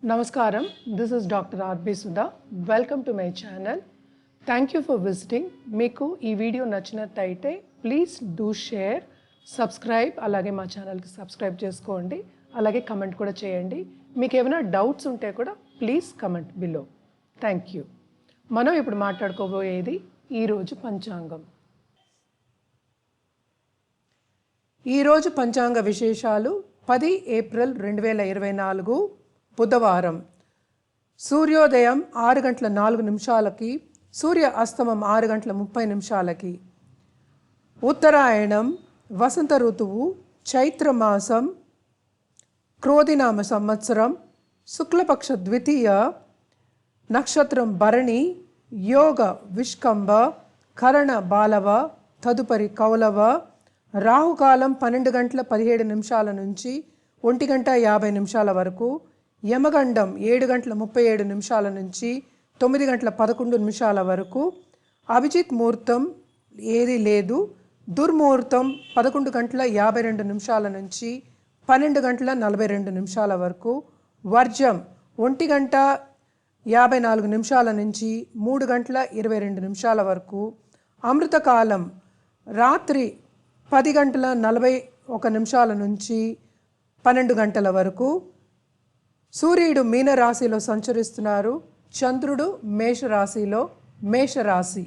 Namaskaram, this is Dr. R.B. Sudha. Welcome to my channel. Thank you for visiting. మీకు ఈ video నచ్చినట్టయితే please do share, subscribe, అలాగే మా ఛానల్కి subscribe చేసుకోండి, అలాగే కమెంట్ కూడా చేయండి. మీకు ఏమైనా డౌట్స్ ఉంటే కూడా please comment below. Thank you. మనం ఇప్పుడు మాట్లాడుకోబోయేది ఈరోజు పంచాంగం. ఈరోజు పంచాంగ విశేషాలు 10 ఏప్రిల్ 2024 బుధవారం. సూర్యోదయం 6:04 సూర్య అస్తమం 6:30 ఉత్తరాయణం, వసంత ఋతువు, చైత్రమాసం, క్రోధినామ సంవత్సరం, శుక్లపక్ష ద్వితీయ, నక్షత్రం భరణి, యోగ విష్కంభ, కరణ బాలవ, తదుపరి కౌలవ, రాహుకాలం 12:17 నుంచి 1:50 వరకు, యమగండం 7:37 నుంచి 9:11 వరకు, అభిజిత్ ముహూర్తం ఏది లేదు, దుర్ముహూర్తం 11:52 నుంచి 12:42 వరకు, వర్జం 1:54 నుంచి 3:22 వరకు, అమృతకాలం రాత్రి 10:41 నుంచి 12 గంటల వరకు. సూర్యుడు మీనరాశిలో సంచరిస్తున్నారు, చంద్రుడు మేషరాశిలో మేషరాశి.